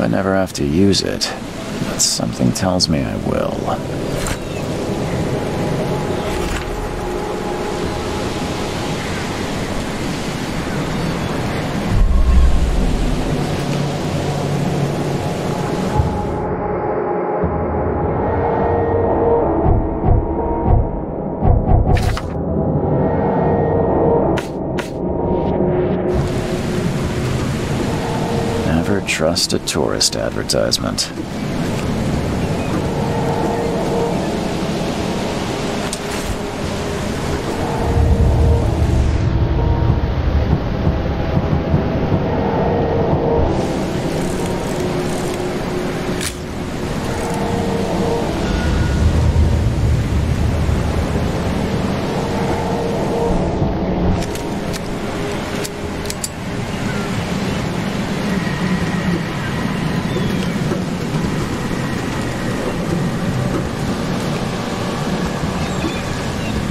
I never have to use it, but something tells me I will. Trust a tourist advertisement.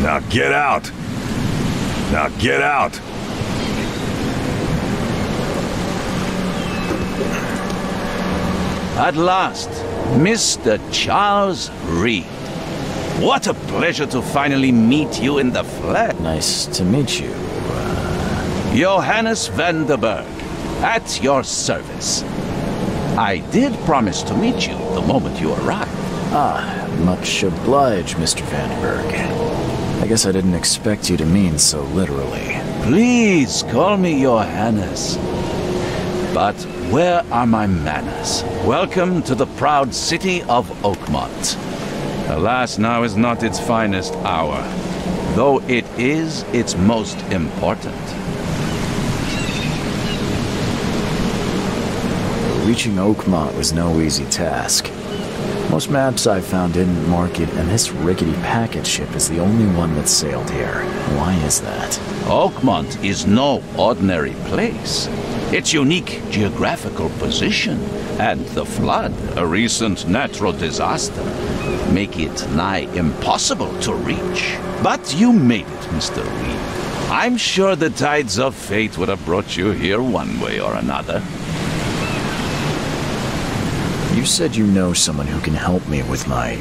Now get out! Now get out! At last, Mr. Charles Reed. What a pleasure to finally meet you in the flesh. Nice to meet you. Johannes van der Berg, at your service. I did promise to meet you the moment you arrived. Ah, much obliged, Mr. Vandenberg. I guess I didn't expect you to mean so literally. Please call me Johannes. But where are my manners? Welcome to the proud city of Oakmont. Alas, now is not its finest hour, though it is its most important. Reaching Oakmont was no easy task. Most maps I've found didn't mark it, and this rickety packet ship is the only one that sailed here. Why is that? Oakmont is no ordinary place. Its unique geographical position and the flood, a recent natural disaster, make it nigh impossible to reach. But you made it, Mr. Reed. I'm sure the tides of fate would have brought you here one way or another. You said you know someone who can help me with my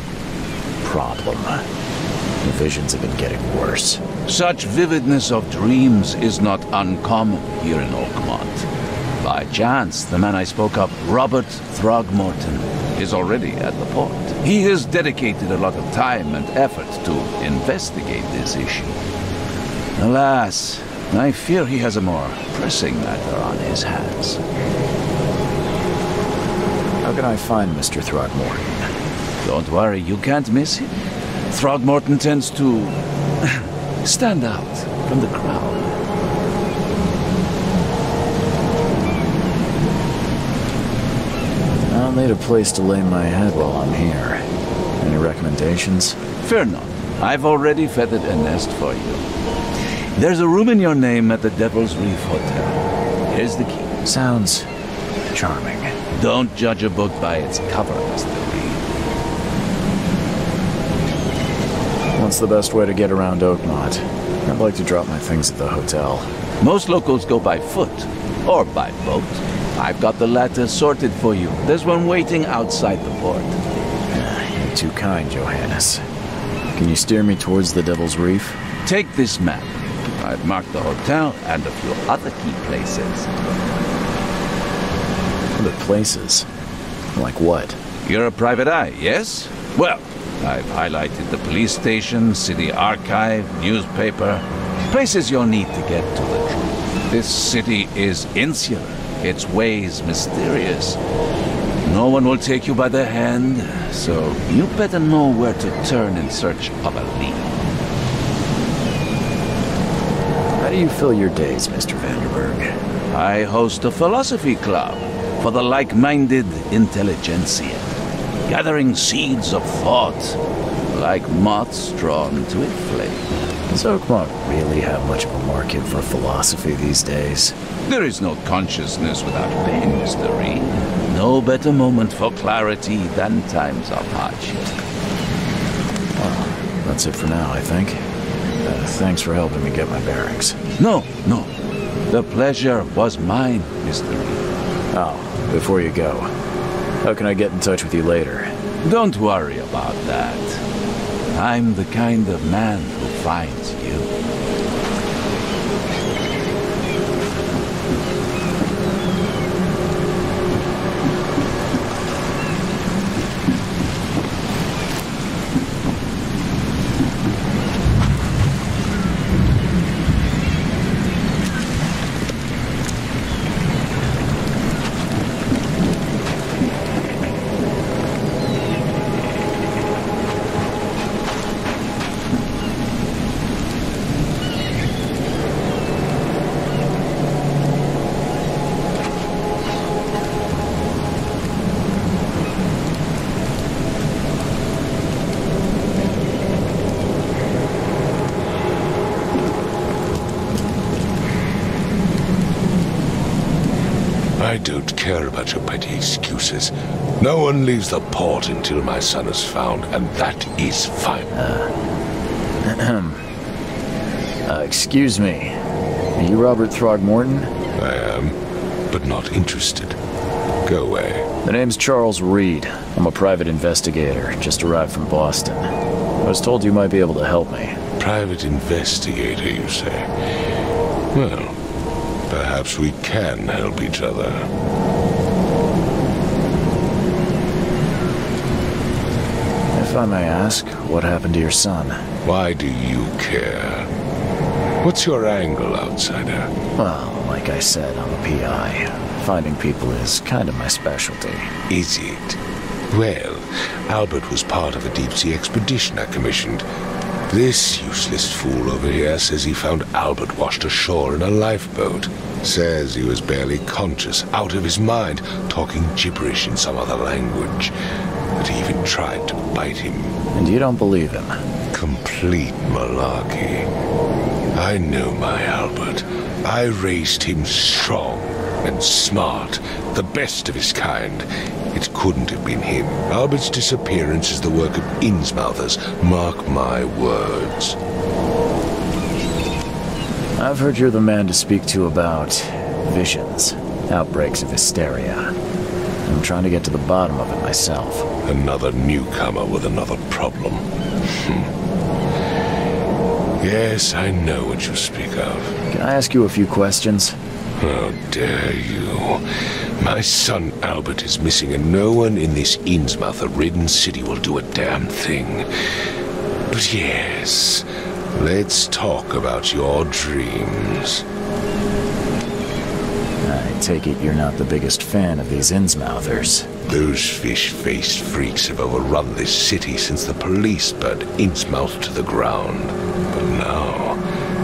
problem. The visions have been getting worse. Such vividness of dreams is not uncommon here in Oakmont. By chance, the man I spoke of, Robert Throgmorton, is already at the port. He has dedicated a lot of time and effort to investigate this issue. Alas, I fear he has a more pressing matter on his hands. How can I find Mr. Throgmorton? Don't worry, you can't miss him. Throgmorton tends to stand out from the crowd. I'll need a place to lay my head while I'm here. Any recommendations? Fear not. I've already feathered a nest for you. There's a room in your name at the Devil's Reef Hotel. Here's the key. Sounds charming. Don't judge a book by its cover, Mr. Reed. What's the best way to get around Oakmont? I'd like to drop my things at the hotel. Most locals go by foot, or by boat. I've got the latter sorted for you. There's one waiting outside the port. You're too kind, Johannes. Can you steer me towards the Devil's Reef? Take this map. I've marked the hotel and a few other key places. Other places? Like what? You're a private eye, yes? Well, I've highlighted the police station, city archive, newspaper, places you'll need to get to the truth. This city is insular, its ways mysterious. No one will take you by the hand, so you better know where to turn in search of a lead. How do you fill your days, Mr. Vanderberg? I host a philosophy club for the like-minded intelligentsia, gathering seeds of thought, like moths drawn to a flame. Does Oakmont really have much of a market for philosophy these days? There is no consciousness without pain, Mr. Reed. No better moment for clarity than times of hardship. Well, that's it for now, I think. Thanks for helping me get my bearings. No. The pleasure was mine, Mr. Reed. Oh, before you go, how can I get in touch with you later? Don't worry about that. I'm the kind of man who finds you. I don't care about your petty excuses. No one leaves the port until my son is found, and that is fine. Excuse me. Are you Robert Throgmorton? I am, but not interested. Go away. The name's Charles Reed. I'm a private investigator, just arrived from Boston. I was told you might be able to help me. Private investigator, you say? Well, perhaps we can help each other. If I may ask, what happened to your son? Why do you care? What's your angle, outsider? Well, like I said, I'm a PI. Finding people is kind of my specialty. Is it? Well, Albert was part of a deep-sea expedition I commissioned. This useless fool over here says he found Albert washed ashore in a lifeboat. Says he was barely conscious, out of his mind, talking gibberish in some other language. that he even tried to bite him. And you don't believe him? Complete malarkey. I know my Albert. I raised him strong and smart, the best of his kind. It couldn't have been him. Albert's disappearance is the work of Innsmouthers. Mark my words. I've heard you're the man to speak to about visions, outbreaks of hysteria. I'm trying to get to the bottom of it myself. Another newcomer with another problem. Yes, I know what you speak of. Can I ask you a few questions? How dare you? My son Albert is missing, and no one in this Innsmouther-ridden city will do a damn thing. But yes, let's talk about your dreams. I take it you're not the biggest fan of these Innsmouthers. Those fish-faced freaks have overrun this city since the police burned Innsmouth to the ground. But now,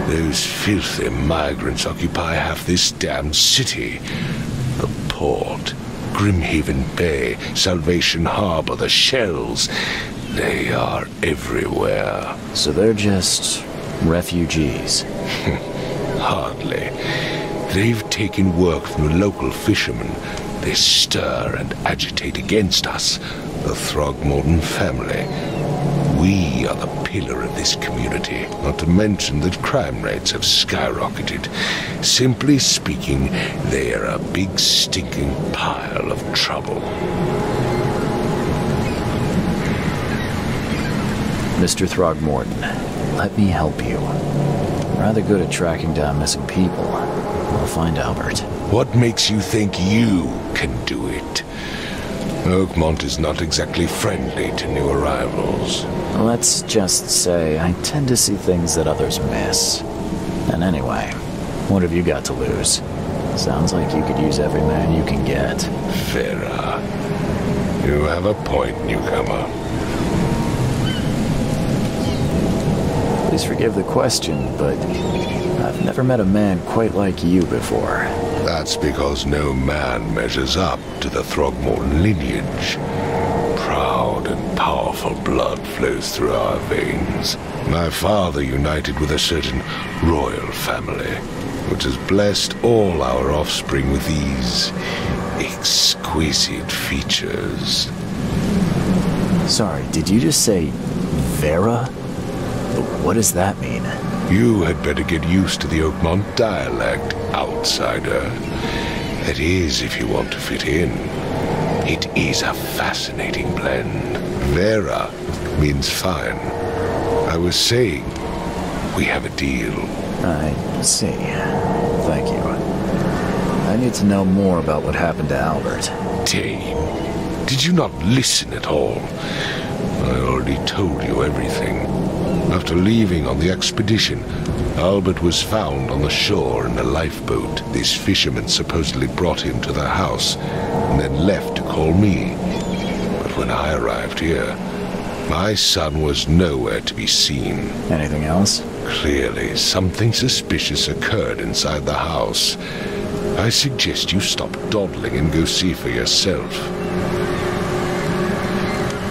those filthy migrants occupy half this damned city. The port, Grimhaven Bay, Salvation Harbor, the shells. They are everywhere. So they're just refugees? Hardly. They've taken work from the local fishermen. They stir and agitate against us, the Throgmorton family. We are the pillar of this community, not to mention that crime rates have skyrocketed. Simply speaking, they are a big stinking pile of trouble. Mr. Throgmorton, let me help you. I'm rather good at tracking down missing people. I'll find Albert. What makes you think you can do it? Oakmont is not exactly friendly to new arrivals. Let's just say I tend to see things that others miss. And anyway, what have you got to lose? Sounds like you could use every man you can get. Vera, you have a point, newcomer. Please forgive the question, but I've never met a man quite like you before. That's because no man measures up to the Throgmorton lineage. Proud and powerful blood flows through our veins. My father united with a certain royal family, which has blessed all our offspring with these exquisite features. Sorry, did you just say Vera? What does that mean? You had better get used to the Oakmont dialect, outsider. That is, if you want to fit in. It is a fascinating blend. Vera means fine. I was saying, we have a deal. I see. Thank you. I need to know more about what happened to Albert. Dane, did you not listen at all? I already told you everything. After leaving on the expedition, Albert was found on the shore in a lifeboat. This fisherman supposedly brought him to the house and then left to call me. But when I arrived here, my son was nowhere to be seen. Anything else? Clearly, something suspicious occurred inside the house. I suggest you stop dawdling and go see for yourself.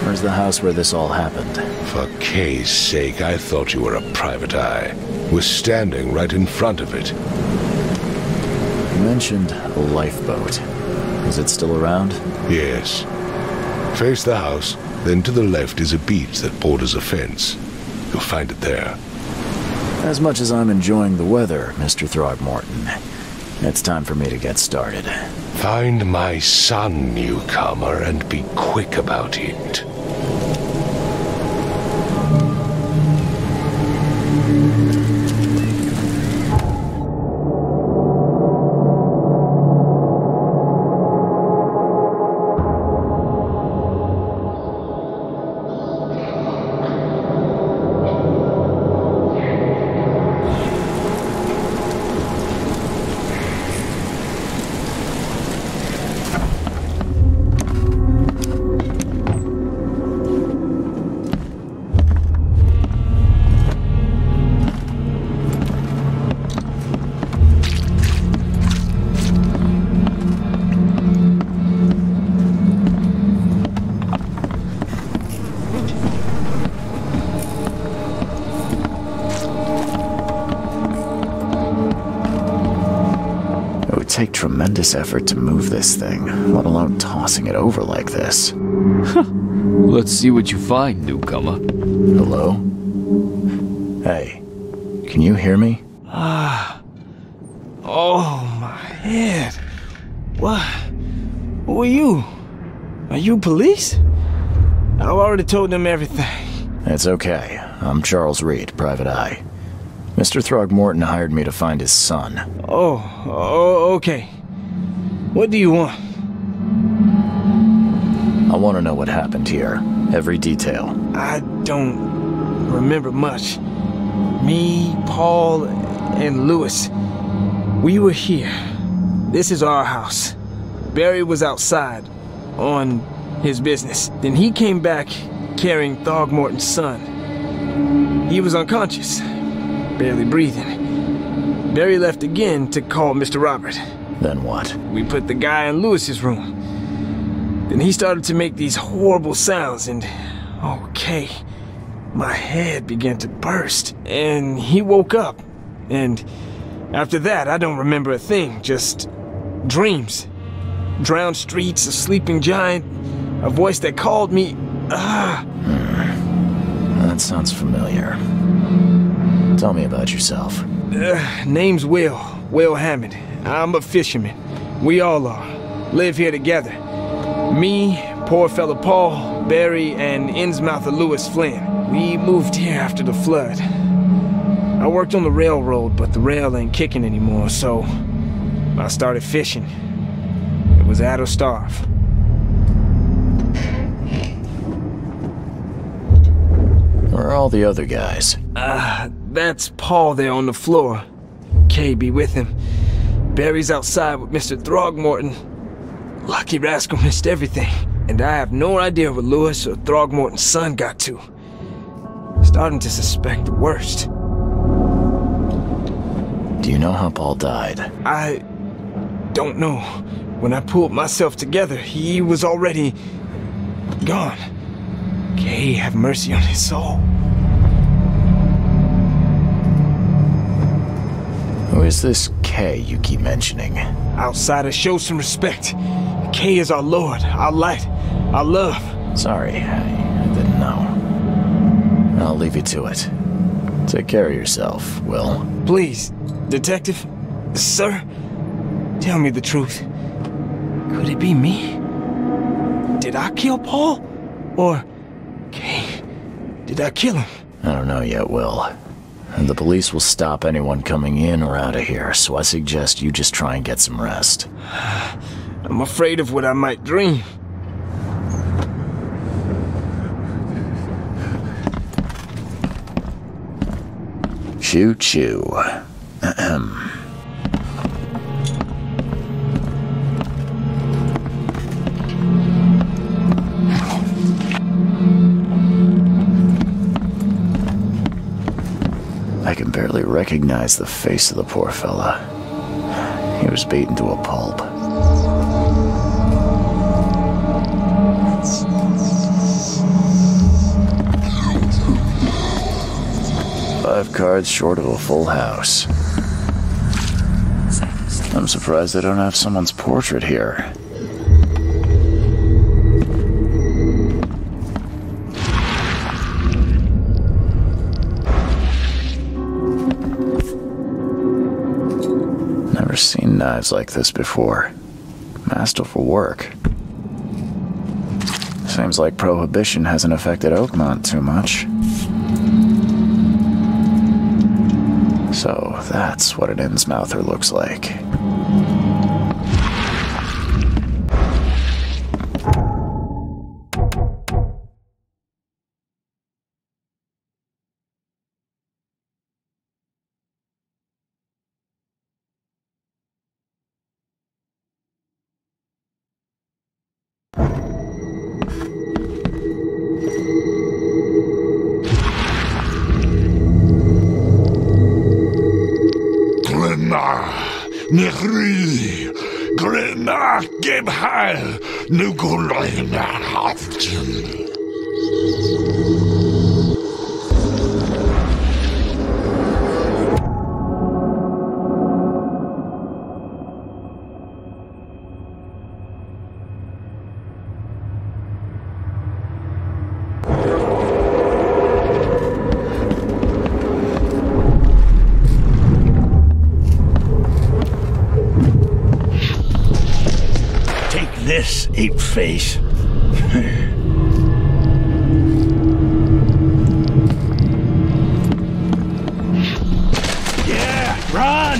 Where's the house where this all happened? For Kay's sake, I thought you were a private eye. We're standing right in front of it. You mentioned a lifeboat. Is it still around? Yes. Face the house, then to the left is a beach that borders a fence. You'll find it there. As much as I'm enjoying the weather, Mr. Throgmorton, it's time for me to get started. Find my son, newcomer, and be quick about it. take tremendous effort to move this thing, let alone tossing it over like this. Let's see what you find, newcomer. Hello? Hey, can you hear me? Oh, my head. What? Who are you? Are you police? I've already told them everything. It's okay. I'm Charles Reed, private eye. Mr. Throgmorton hired me to find his son. Oh, okay. What do you want? I want to know what happened here. Every detail. I don't remember much. Me, Paul, and Lewis. We were here. This is our house. Barry was outside, on his business. Then he came back carrying Throgmorton's son. He was unconscious, barely breathing. Barry left again to call Mr. Robert. Then what? We put the guy in Lewis's room. Then he started to make these horrible sounds and... okay. My head began to burst, and he woke up. And after that, I don't remember a thing, just dreams. Drowned streets, a sleeping giant, a voice that called me. That sounds familiar. Tell me about yourself. Name's Will Hammond. I'm a fisherman. We all are. Live here together. Me, poor fella Paul, Barry, and Innsmouther Lewis Flynn. We moved here after the flood. I worked on the railroad, but the rail ain't kicking anymore, so I started fishing. It was add or starve. Where are all the other guys? That's Paul there on the floor. Kay be with him. Barry's outside with Mr. Throgmorton. Lucky rascal missed everything. And I have no idea where Lewis or Throgmorton's son got to. Starting to suspect the worst. Do you know how Paul died? I don't know. When I pulled myself together, he was already gone. Kay, have mercy on his soul. Who is this Kay you keep mentioning? Outsiders, show some respect. Kay is our Lord, our light, our love. Sorry, I didn't know. I'll leave you to it. Take care of yourself, Will. Please, Detective, sir, tell me the truth. Could it be me? Did I kill Paul? Or, Kay, did I kill him? I don't know yet, Will. And the police will stop anyone coming in or out of here, so I suggest you just try and get some rest. I'm afraid of what I might dream. Choo-choo. I can barely recognize the face of the poor fella. He was beaten to a pulp. Five cards short of a full house. I'm surprised they don't have someone's portrait here. Never seen knives like this before. Masterful work. Seems like Prohibition hasn't affected Oakmont too much. So that's what an Innsmouther looks like. Nechri, Grenach, gib heil, nu Gulleiner Haften. ape face. Yeah, run!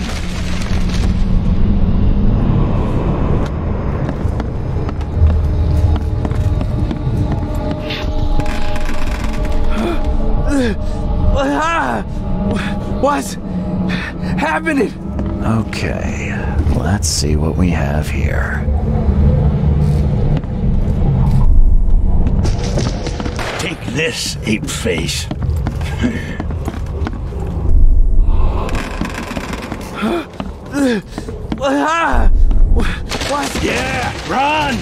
What's happening? Okay, let's see what we have here. Take this, ape face. What? Yeah, run!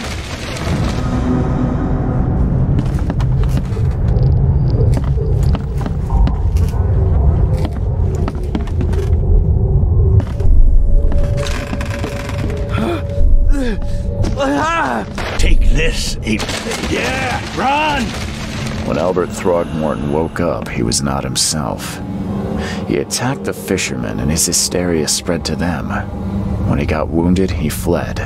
Take this, ape face. Yeah, run! When Albert Throgmorton woke up, he was not himself. He attacked the fishermen, and his hysteria spread to them. When he got wounded, he fled.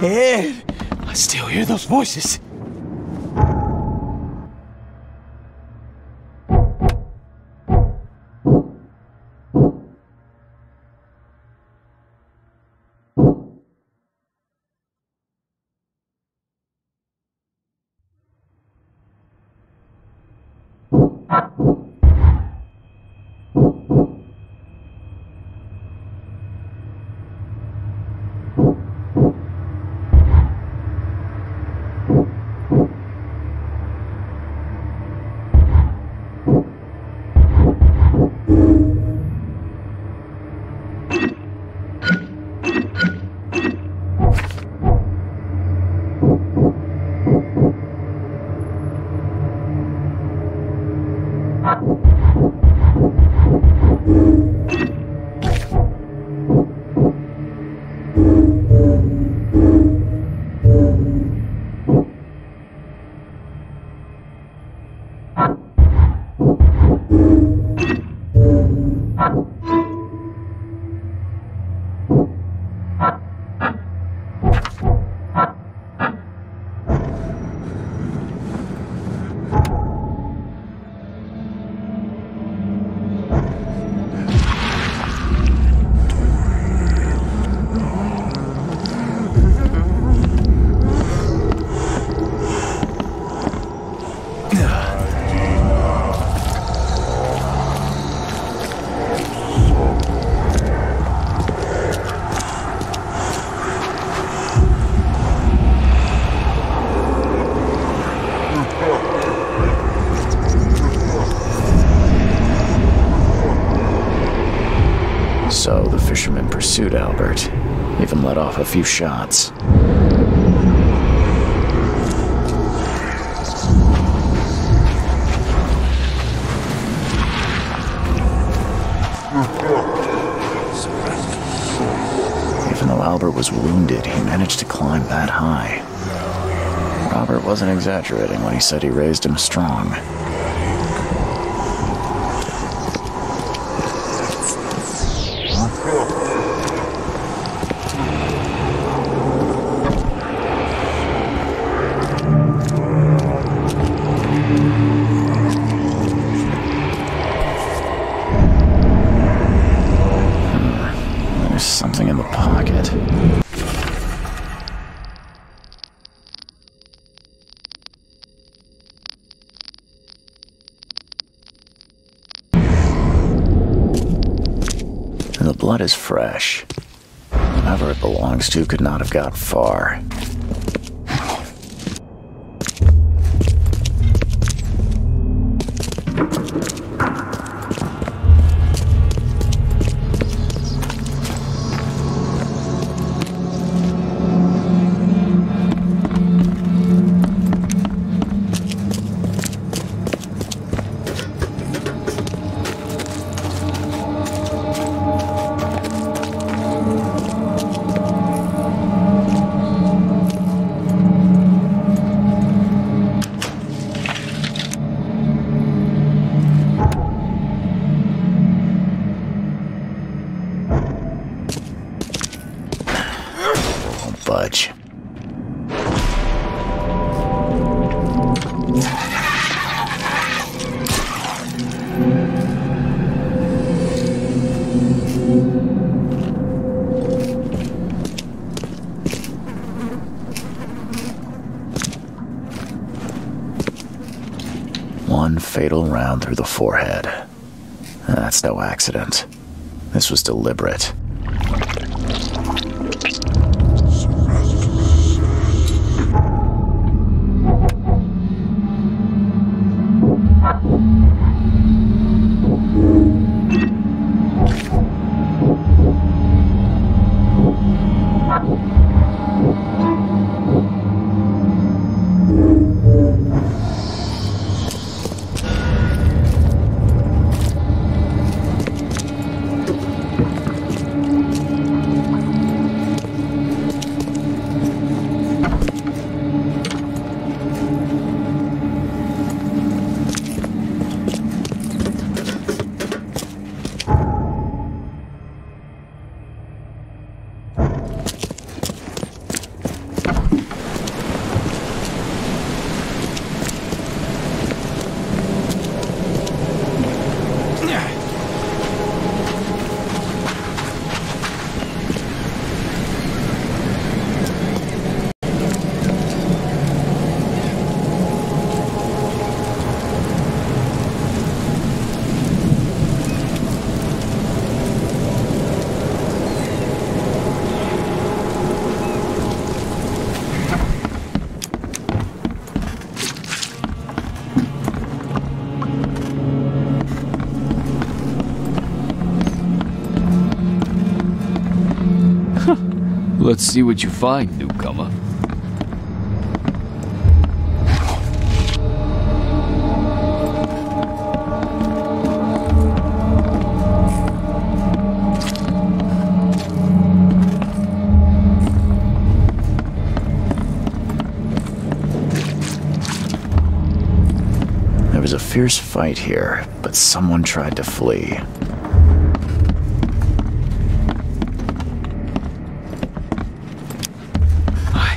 Ed, I still hear those voices. So the fishermen pursued Albert, even let off a few shots. Even though Albert was wounded, he managed to climb that high. Robert wasn't exaggerating when he said he raised him strong. There's something in the pocket. And the blood is fresh. Whoever it belongs to could not have got far. budge. One fatal round through the forehead. That's no accident. This was deliberate. Let's see what you find, newcomer. There was a fierce fight here, but someone tried to flee.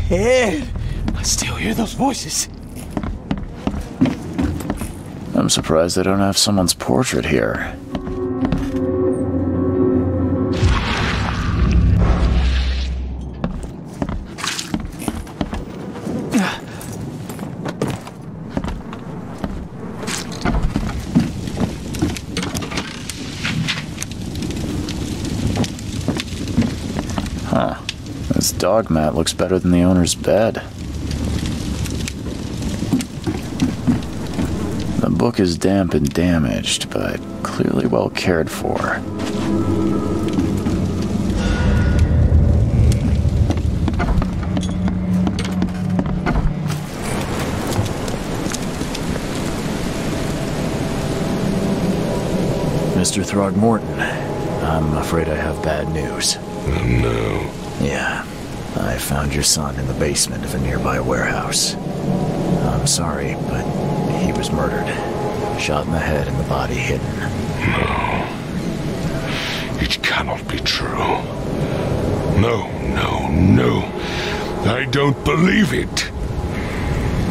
Ed, I still hear those voices. I'm surprised they don't have someone's portrait here. Huh. This dog mat looks better than the owner's bed. The book is damp and damaged, but clearly well cared for. Mr. Throgmorton, I'm afraid I have bad news. Oh, no. Yeah, I found your son in the basement of a nearby warehouse. I'm sorry, but he was murdered. Shot in the head and the body hidden. No. It cannot be true. No, no, no. I don't believe it.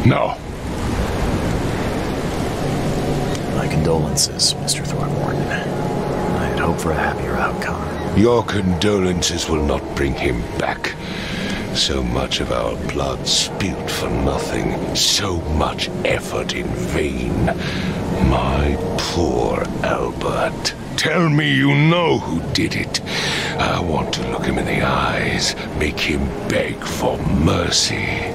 No. My condolences, Mr. Throgmorton. I had hoped for a happier outcome. Your condolences will not bring him back. So much of our blood spilt for nothing. So much effort in vain. My poor Albert. Tell me you know who did it. I want to look him in the eyes, make him beg for mercy.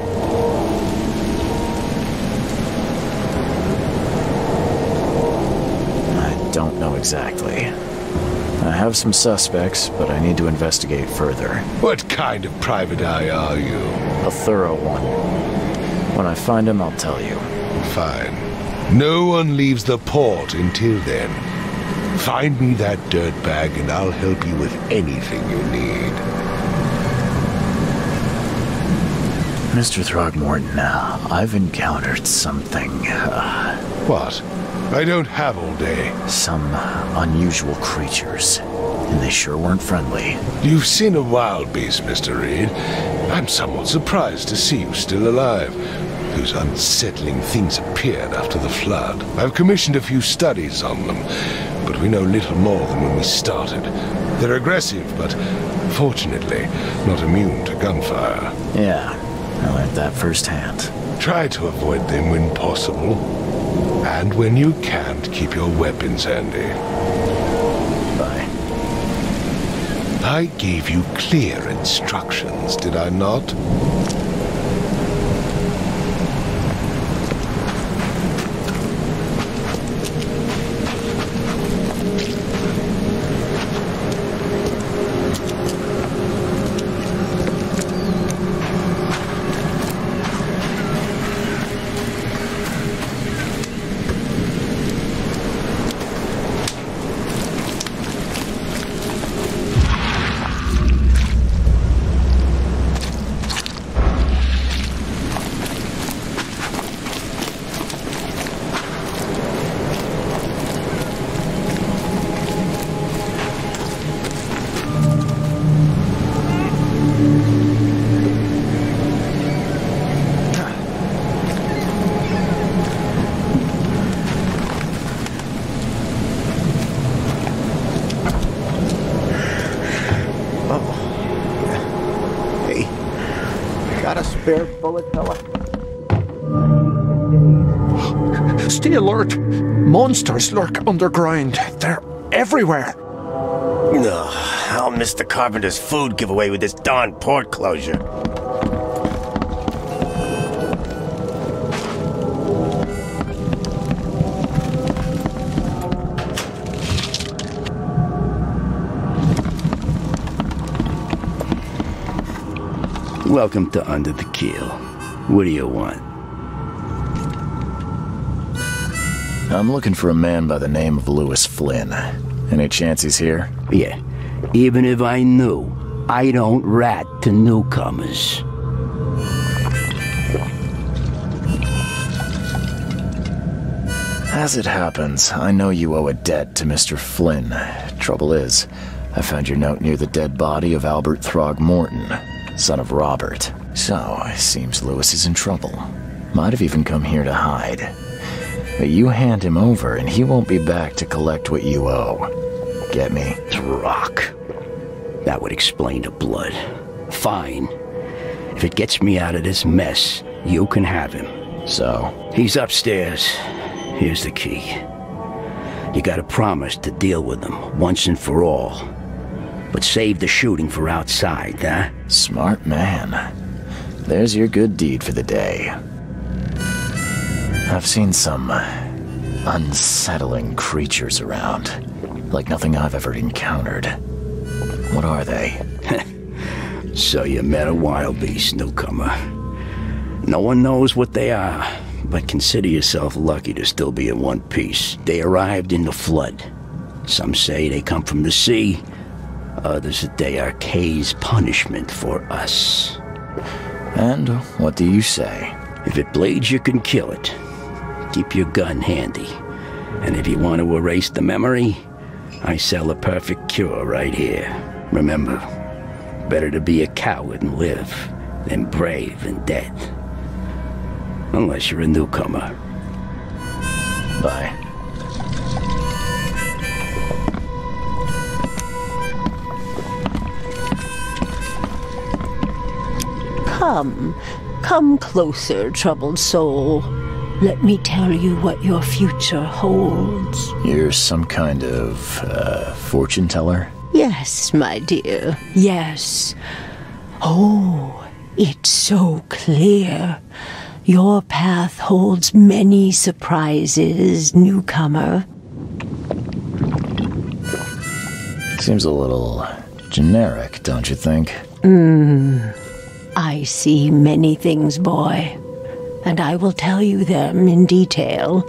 I don't know exactly. I have some suspects, but I need to investigate further. What kind of private eye are you? A thorough one. When I find him, I'll tell you. Fine. No one leaves the port until then. Find me that dirtbag and I'll help you with anything you need. Mr. Throgmorton, I've encountered something, What? I don't have all day. some unusual creatures. and they sure weren't friendly. You've seen a wild beast, Mr. Reed. I'm somewhat surprised to see you still alive. Those unsettling things appeared after the flood. I've commissioned a few studies on them, but we know little more than when we started. They're aggressive, but fortunately not immune to gunfire. Yeah, I learned that firsthand. Try to avoid them when possible. And when you can't, keep your weapons handy. Bye. I gave you clear instructions, did I not? Spare bullet, fella. Stay alert. Monsters lurk underground. They're everywhere. Ugh, I'll miss the carpenter's food giveaway with this darn port closure. Welcome to Under the Keel. What do you want? I'm looking for a man by the name of Lewis Flynn. Any chance he's here? Yeah, even if I knew, I don't rat to newcomers. As it happens, I know you owe a debt to Mr. Flynn. Trouble is, I found your note near the dead body of Albert Throgmorton, son of Robert. So, it seems Lewis is in trouble. Might have even come here to hide. But you hand him over and he won't be back to collect what you owe. Get me? Rock. That would explain the blood. Fine. If it gets me out of this mess, you can have him. So? He's upstairs. Here's the key. You gotta promise to deal with him once and for all. But save the shooting for outside, huh? Smart man. There's your good deed for the day. I've seen some unsettling creatures around, like nothing I've ever encountered. What are they? So you met a wild beast, newcomer. No one knows what they are, but consider yourself lucky to still be in one piece. They arrived in the flood. Some say they come from the sea. Others that they are Kay's punishment for us. And what do you say? If it bleeds, you can kill it. Keep your gun handy. And if you want to erase the memory, I sell a perfect cure right here. Remember, better to be a coward and live than brave and dead. Unless you're a newcomer. Bye. Come closer, troubled soul. Let me tell you what your future holds. You're some kind of, fortune teller? Yes, my dear, yes. Oh, it's so clear. Your path holds many surprises, newcomer. Seems a little generic, don't you think? I see many things, boy, and I will tell you them in detail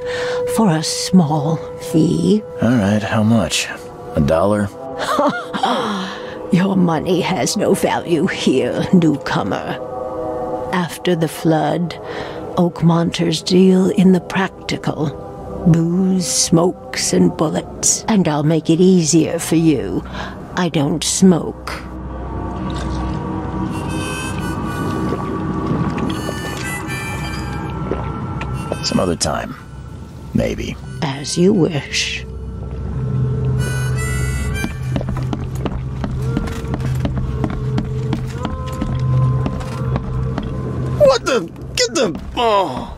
for a small fee. All right, how much? $1? Your money has no value here, newcomer. After the flood, Oakmonters deal in the practical. Booze, smokes, and bullets. And I'll make it easier for you. I don't smoke. Some other time. Maybe. As you wish. What the? Get the... Oh.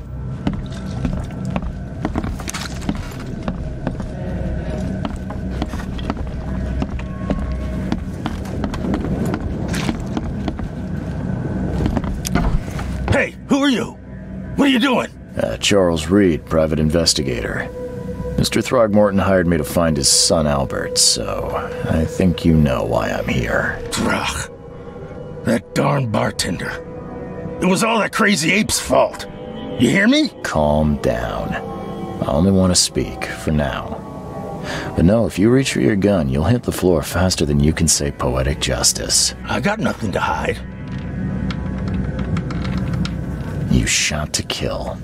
Hey, who are you? What are you doing? Charles Reed, private investigator. Mr. Throgmorton hired me to find his son Albert, so I think you know why I'm here. Throg. That darn bartender. It was all that crazy ape's fault. You hear me? Calm down. I only want to speak, for now. But no, if you reach for your gun, you'll hit the floor faster than you can say poetic justice. I got nothing to hide. You shot to kill.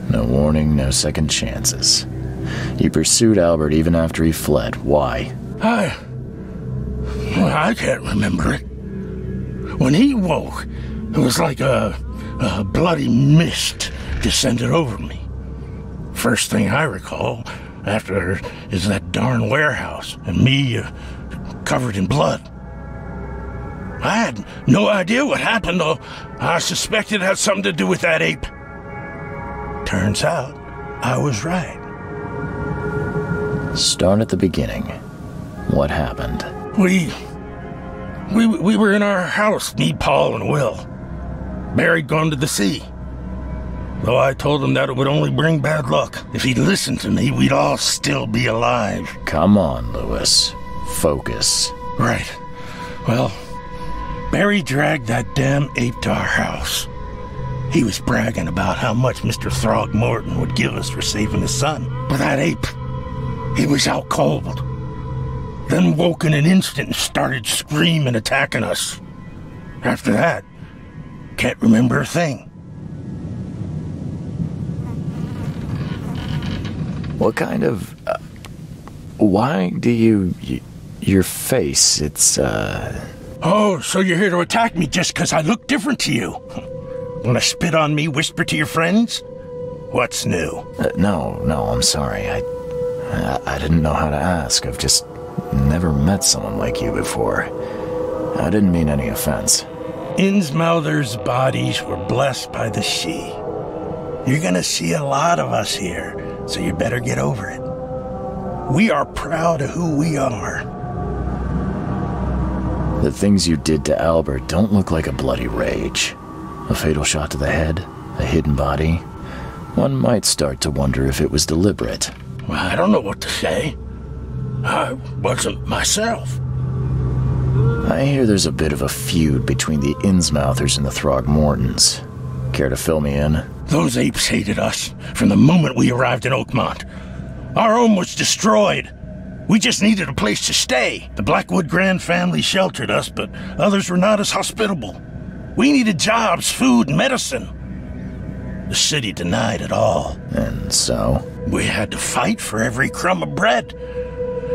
No warning, no second chances. You pursued Albert even after he fled. Why? I can't remember it. When he woke, it was like a bloody mist descended over me. First thing I recall after is that darn warehouse and me covered in blood. I had no idea what happened, though. I suspected it had something to do with that ape. Turns out, I was right. Start at the beginning. What happened? We were in our house, me, Paul, and Will. Barry'd gone to the sea. Though I told him that it would only bring bad luck. If he'd listened to me, we'd all still be alive. Come on, Lewis. Focus. Right. Well, Barry dragged that damn ape to our house. He was bragging about how much Mr. Throgmorton would give us for saving his son. But that ape, he was out cold. Then woke in an instant and started screaming, attacking us. After that, can't remember a thing. What kind of... why do your face, it's, Oh, so you're here to attack me just because I look different to you? Want to spit on me, whisper to your friends? What's new? No, I'm sorry. I didn't know how to ask. I've just never met someone like you before. I didn't mean any offense. Innsmouther's bodies were blessed by the sea. You're gonna see a lot of us here, so you better get over it. We are proud of who we are. The things you did to Albert don't look like a bloody rage. A fatal shot to the head, a hidden body. One might start to wonder if it was deliberate. Well, I don't know what to say. I wasn't myself. I hear there's a bit of a feud between the Innsmouthers and the Throgmortons. Care to fill me in? Those apes hated us from the moment we arrived in Oakmont. Our home was destroyed. We just needed a place to stay. The Blackwood Grand family sheltered us, but others were not as hospitable. We needed jobs, food, and medicine. The city denied it all. And so? We had to fight for every crumb of bread.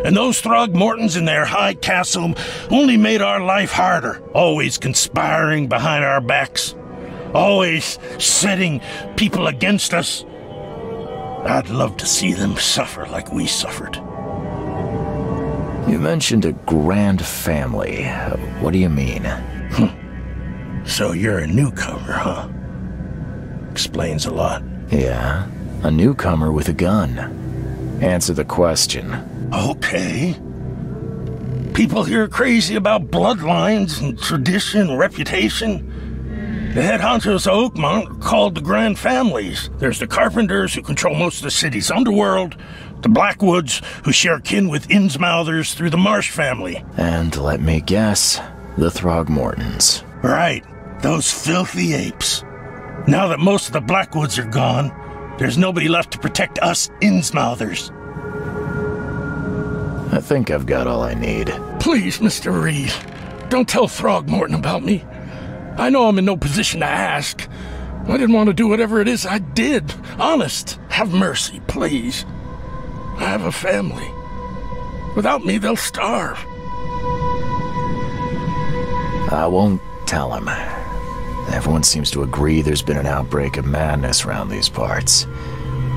And those Throgmortons in their high castle only made our life harder, always conspiring behind our backs, always setting people against us. I'd love to see them suffer like we suffered. You mentioned a grand family. What do you mean? So you're a newcomer, huh? Explains a lot. Yeah, a newcomer with a gun. Answer the question. Okay. People here are crazy about bloodlines and tradition and reputation. The head honchos of Oakmont are called the Grand Families. There's the Carpenters, who control most of the city's underworld, the Blackwoods, who share kin with Innsmouthers through the Marsh family. And let me guess, the Throgmortons. Right, those filthy apes. Now that most of the Blackwoods are gone, there's nobody left to protect us Innsmouthers. I think I've got all I need. Please, Mr. Reed, don't tell Throgmorton about me. I know I'm in no position to ask. I didn't want to do whatever it is I did. Honest, have mercy, please. I have a family. Without me, they'll starve. I won't tell him. Everyone seems to agree there's been an outbreak of madness around these parts.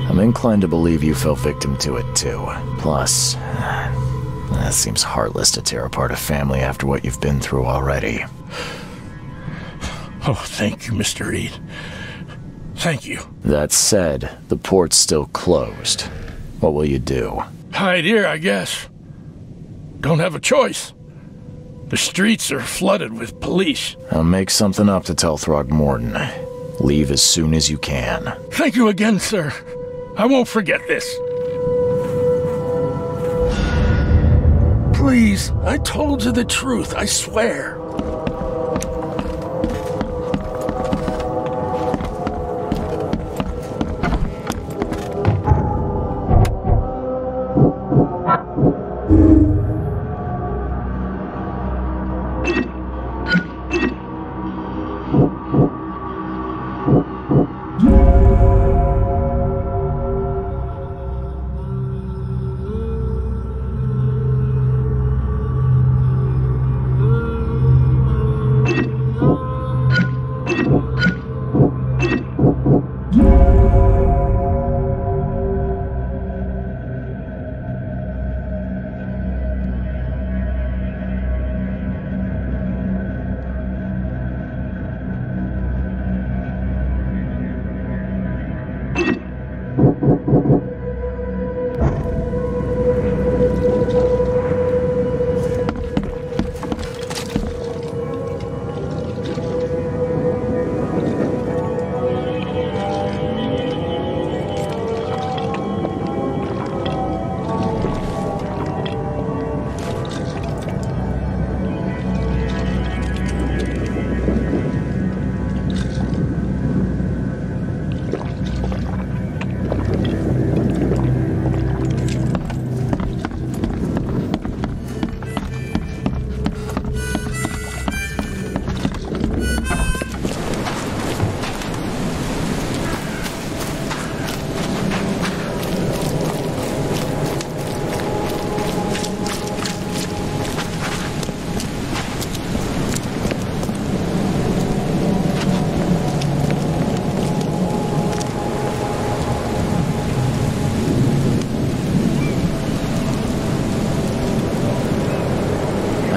I'm inclined to believe you fell victim to it too. Plus, that seems heartless to tear apart a family after what you've been through already. Oh, thank you, Mr. Reed. Thank you. That said, the port's still closed. What will you do? Hide here, I guess. Don't have a choice. The streets are flooded with police. I'll make something up to tell Throgmorton. Leave as soon as you can. Thank you again, sir. I won't forget this. Please, I told you the truth, I swear.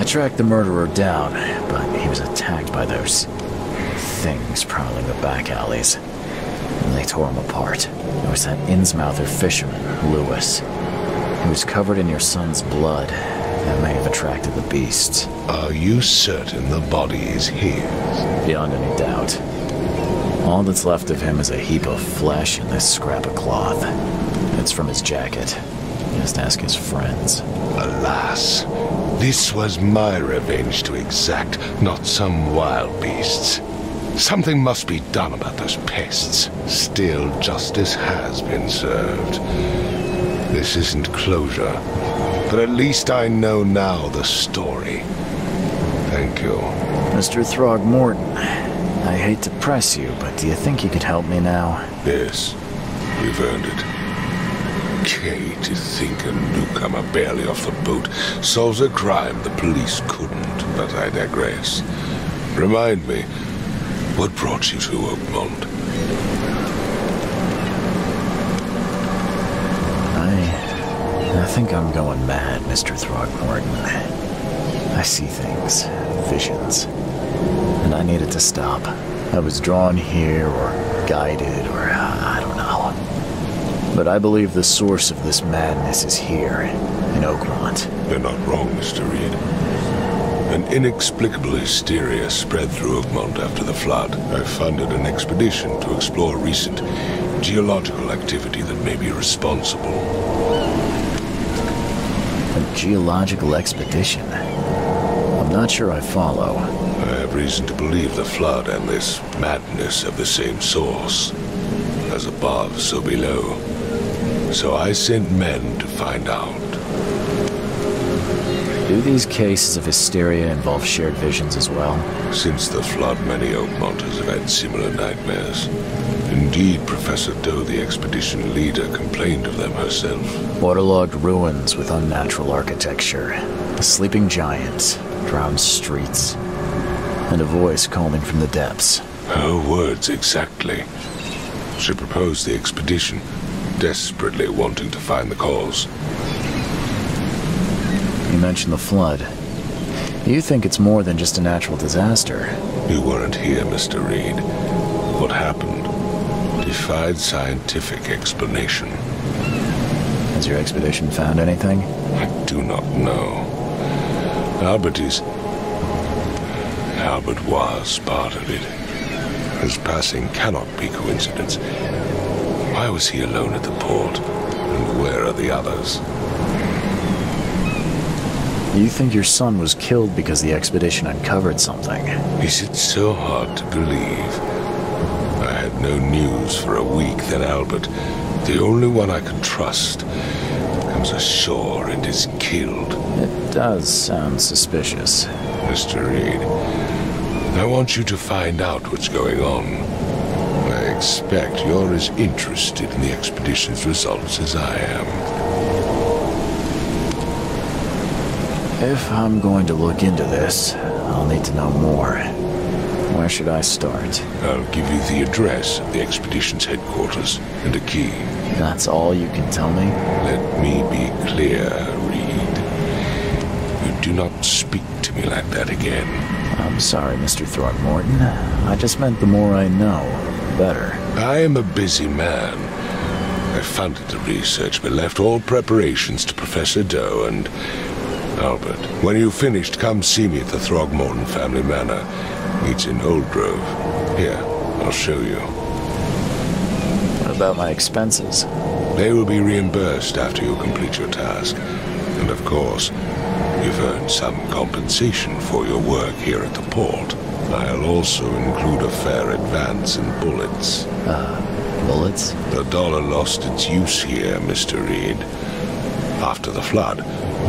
Tracked the murderer down, but he was attacked by those things prowling the back alleys. And they tore him apart. There was that Innsmouther fisherman, Lewis. He was covered in your son's blood. That may have attracted the beasts. Are you certain the body is his? Beyond any doubt. All that's left of him is a heap of flesh and this scrap of cloth. It's from his jacket. Just ask his friends. Alas, this was my revenge to exact, not some wild beast's. Something must be done about those pests. Still, justice has been served. This isn't closure, but at least I know now the story. Thank you. Mr. Throgmorton, I hate to press you, but do you think you could help me now? Yes, you've earned it. Okay, to think a newcomer barely off the boat solves a crime the police couldn't, but I digress. Remind me, what brought you to Oakmont? I think I'm going mad, Mr. Throgmorton. I see things, visions, and I needed to stop. I was drawn here, or guided, or I don't know. But I believe the source of this madness is here, in Oakmont. You're not wrong, Mr. Reed. An inexplicable hysteria spread through Oakmont after the flood. I funded an expedition to explore recent geological activity that may be responsible. A geological expedition? I'm not sure I follow. I have reason to believe the flood and this madness have the same source. As above, so below. So I sent men to find out. Do these cases of hysteria involve shared visions as well? Since the flood, many Oakmonters have had similar nightmares. Indeed, Professor Doe, the expedition leader, complained of them herself. Waterlogged ruins with unnatural architecture. A sleeping giant. Drowned streets. and a voice calling from the depths. Her words exactly. She proposed the expedition, desperately wanting to find the cause. You mentioned the flood. You think it's more than just a natural disaster? You weren't here, Mr. Reed. What happened defied scientific explanation. Has your expedition found anything? I do not know. Albert was part of it. His passing cannot be coincidence. Why was he alone at the port? And where are the others? You think your son was killed because the expedition uncovered something? Is it so hard to believe? I had no news for a week, then Albert, the only one I can trust, comes ashore and is killed. It does sound suspicious. Mr. Reed, I want you to find out what's going on. I expect you're as interested in the expedition's results as I am. If I'm going to look into this, I'll need to know more. Where should I start? I'll give you the address of the expedition's headquarters and a key. That's all you can tell me? Let me be clear, Reed. You do not speak to me like that again. I'm sorry, Mr. Throckmorton. I just meant the more I know, the better. I am a busy man. I funded the research but left all preparations to Professor Doe and... Albert, when you've finished, come see me at the Throckmorton family manor. It's in Old Grove. Here, I'll show you. What about my expenses? They will be reimbursed after you complete your task. And of course, you've earned some compensation for your work here at the port. I'll also include a fair advance in bullets. Bullets? The dollar lost its use here, Mr. Reed. After the flood,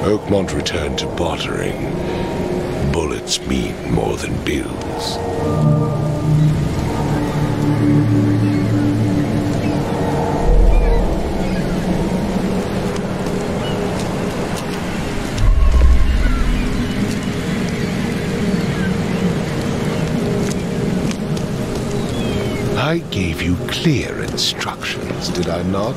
Oakmont returned to bartering. Bullets mean more than bills. I gave you clear instructions, did I not?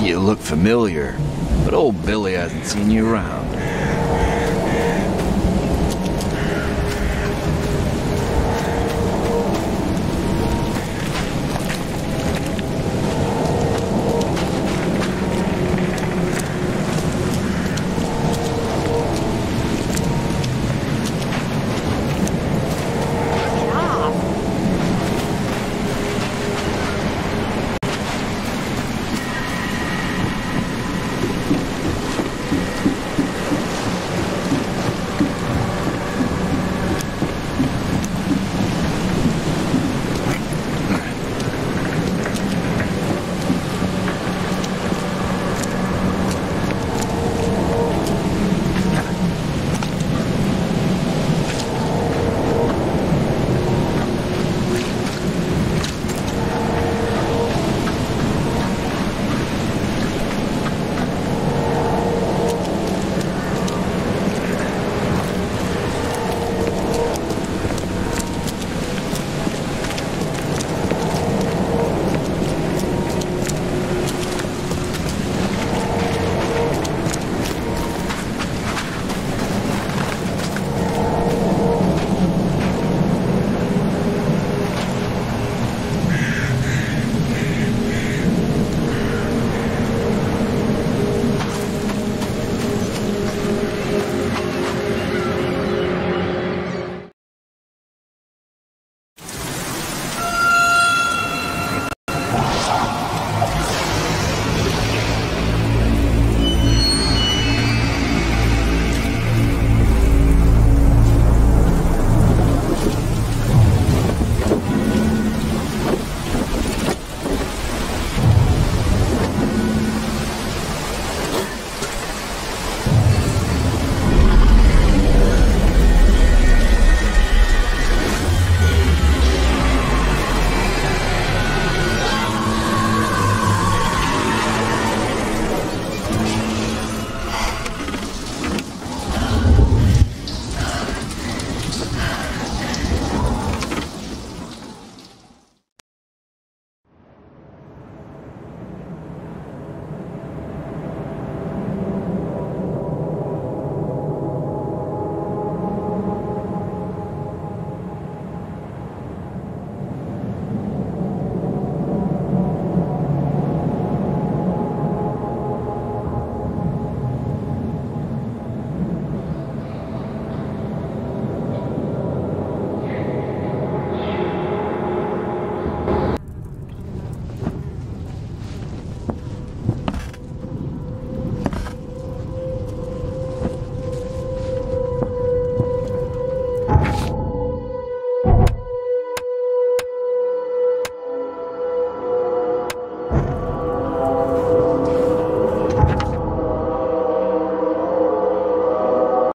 You look familiar, but old Billy hasn't seen you around.